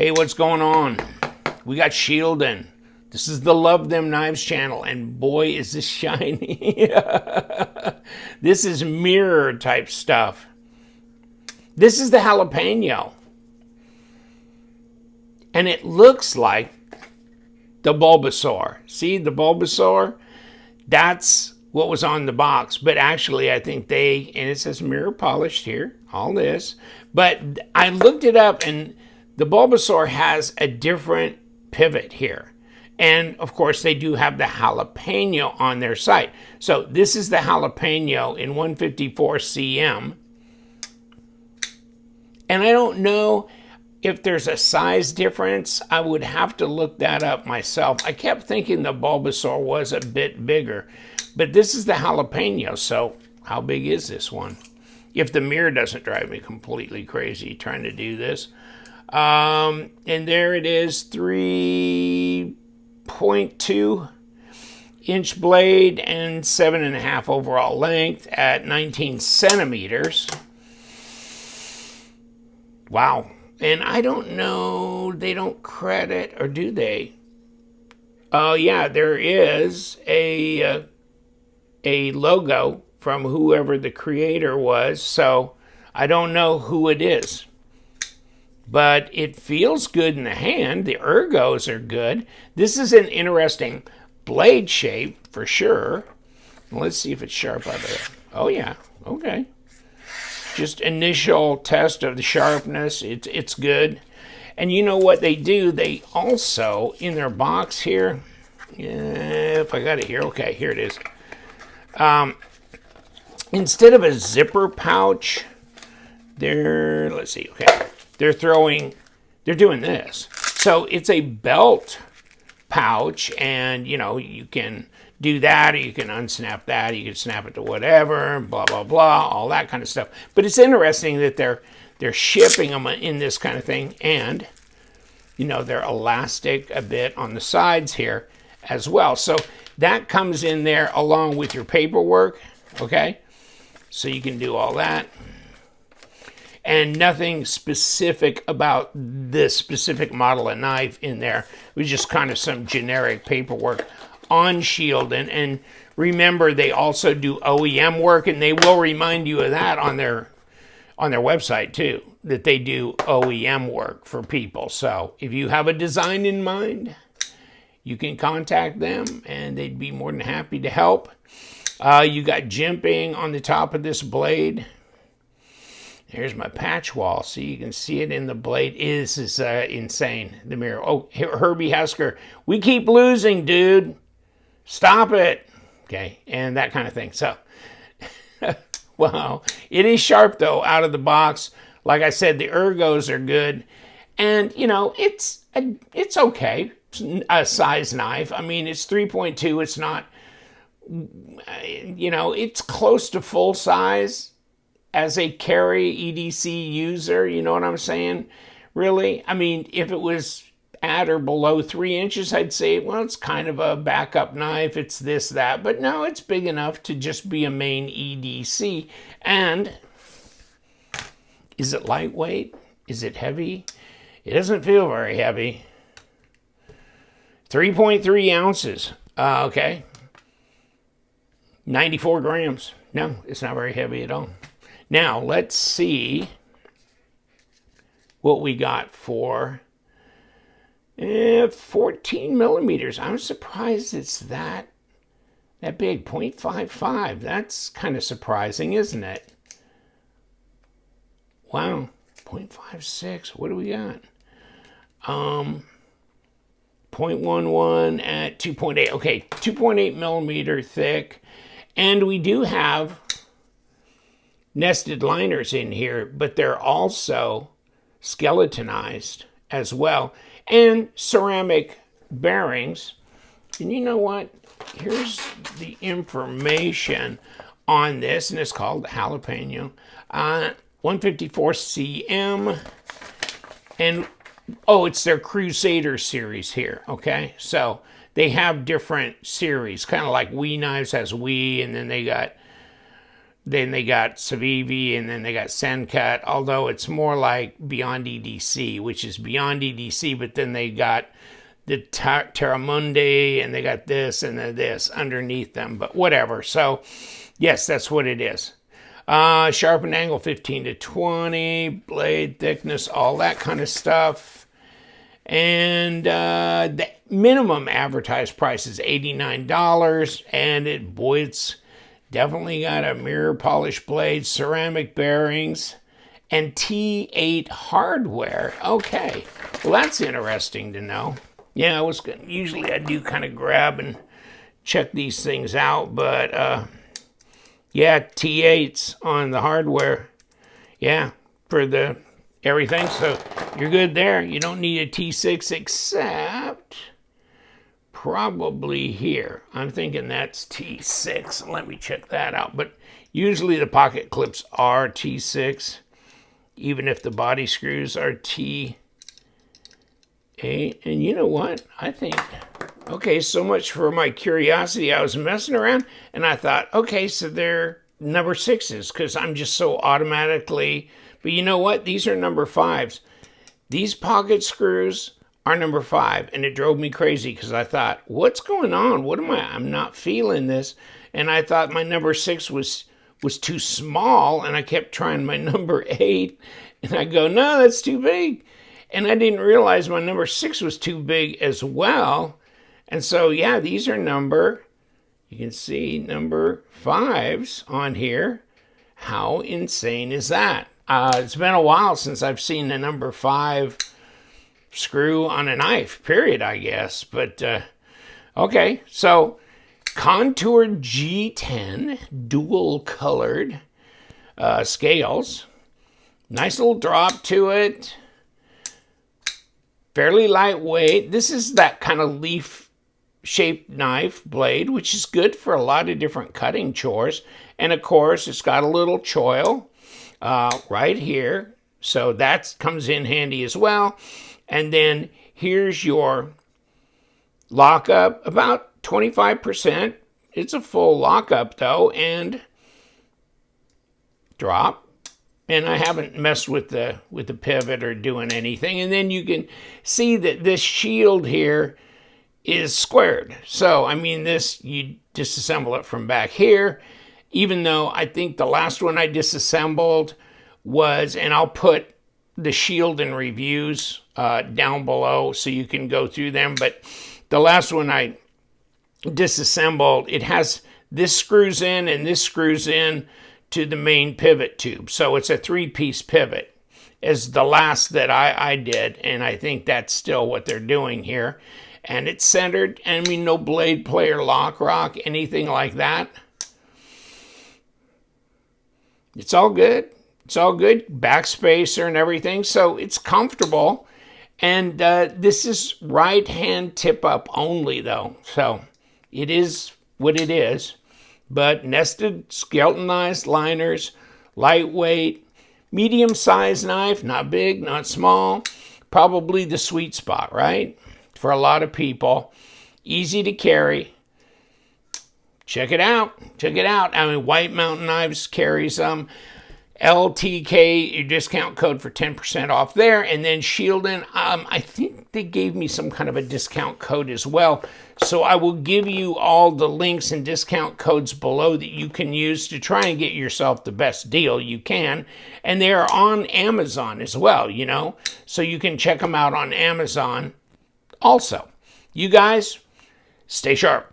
Hey, what's going on? We got Shieldon. This is the Love Them Knives channel, and boy, is this shiny. This is mirror type stuff. This is the jalapeno. And it looks like the Bulbasaur. See, the Bulbasaur? That's what was on the box. But actually, I think and it says mirror polished here, all this. But I looked it up, and the Bulbasaur has a different pivot here. And, of course, they do have the jalapeno on their site. So this is the jalapeno in 154 cm. And I don't know if there's a size difference. I would have to look that up myself. I kept thinking the Bulbasaur was a bit bigger. But this is the jalapeno, so how big is this one? If the mirror doesn't drive me completely crazy trying to do this. And there it is, 3.2 inch blade and 7.5 overall length at 19 centimeters. Wow. And I don't know, they don't credit, or do they? Oh, yeah, there is a logo from whoever the creator was, so I don't know who it is. But it feels good in the hand. The ergos are good. This is an interesting blade shape for sure. Let's see if it's sharp out there. Oh, yeah. Okay. Just initial test of the sharpness. It's good. And you know what they do? They also, in their box here, if I got it here, okay, here it is. Instead of a zipper pouch, let's see, okay, they're doing this. So it's a belt pouch, and you know, you can do that, or you can unsnap that, you can snap it to whatever, blah, blah, blah, all that kind of stuff. But it's interesting that they're shipping them in this kind of thing, and you know, they're elastic a bit on the sides here as well. So that comes in there along with your paperwork, okay? So you can do all that. And nothing specific about this specific model of knife in there. It was just kind of some generic paperwork on Shieldon. And remember, they also do OEM work, and they will remind you of that on their website too, that they do OEM work for people. So if you have a design in mind, you can contact them, and they'd be more than happy to help. You got jimping on the top of this blade. Here's my patch wall, so you can see it in the blade. This is insane, the mirror. Oh, Herbie Husker, we keep losing, dude. Stop it. Okay, and that kind of thing. So, wow. It is sharp, though, out of the box. Like I said, the ergos are good. And, you know, it's okay. A size knife. I mean, it's 3.2. It's not, you know, it's close to full size. As a carry EDC user, you know what I'm saying? Really? I mean, if it was at or below 3 inches, I'd say, well, it's kind of a backup knife. It's this, that. But no, it's big enough to just be a main EDC. And is it lightweight? Is it heavy? It doesn't feel very heavy. 3.3 ounces. Okay. 94 grams. No, it's not very heavy at all. Now, let's see what we got for 14 millimeters. I'm surprised it's that big, 0.55. That's kind of surprising, isn't it? Wow, 0.56. What do we got? 0.11 at 2.8. Okay, 2.8 millimeter thick. And we do have nested liners in here, but they're also skeletonized as well. And ceramic bearings. And you know what? Here's the information on this, and it's called the jalapeno. 154 cm. And, oh, it's their Crusader series here, okay? So they have different series, kind of like Wee Knives has Wee, and then they got Then they got Civivi, and then they got Sencut, although it's more like Beyond EDC, which is Beyond EDC, but then they got the Terramundi, and they got this and then this underneath them, but whatever. So, yes, that's what it is. Sharpened angle 15 to 20, blade thickness, all that kind of stuff. And the minimum advertised price is $89, and it's definitely got a mirror polish blade, ceramic bearings, and T8 hardware. Okay, well, that's interesting to know. Yeah, usually I do kind of grab and check these things out, but yeah, T8s on the hardware. Yeah, for the everything, so you're good there. You don't need a T6 except probably here. I'm thinking that's T6. Let me check that out. But usually the pocket clips are T6, even if the body screws are T8. And you know what? I think, okay, so much for my curiosity. I was messing around and I thought, okay, so they're number 6s because I'm just so automatically, but you know what? These are number 5s. These pocket screws are number 5, and it drove me crazy because I thought, what's going on? I'm not feeling this. And I thought my number 6 was too small, and I kept trying my number 8, and I go, no, that's too big. And I didn't realize my number 6 was too big as well. And so, yeah, these are you can see number 5s on here. How insane is that? It's been a while since I've seen the number 5 screw on a knife, period, I guess. But, okay, so contoured G10 dual colored scales. Nice little drop to it. Fairly lightweight. This is that kind of leaf-shaped knife blade, which is good for a lot of different cutting chores. And, of course, it's got a little choil right here. So that comes in handy as well. And then here's your lockup, about 25%. It's a full lockup, though, and drop. And I haven't messed with the pivot or doing anything. And then you can see that this shield here is squared. So, I mean, you disassemble it from back here, even though I think the last one I disassembled was, and I'll put the Shieldon reviews down below so you can go through them. But the last one I disassembled, it has this screws in and this screws in to the main pivot tube. So it's a 3-piece pivot is the last that I did. And I think that's still what they're doing here. And it's centered. I mean, no blade player, lock rock, anything like that. It's all good. It's all good. Backspacer and everything. So it's comfortable. And this is right hand tip up only though. So it is what it is. But nested skeletonized liners, lightweight, medium-sized knife, not big, not small. Probably the sweet spot, right? For a lot of people. Easy to carry. Check it out. Check it out. I mean, White Mountain Knives carries them. LTK, your discount code for 10% off there. And then Shieldon, I think they gave me some kind of a discount code as well. So I will give you all the links and discount codes below that you can use to try and get yourself the best deal you can. And they are on Amazon as well, you know. So you can check them out on Amazon also. You guys, stay sharp.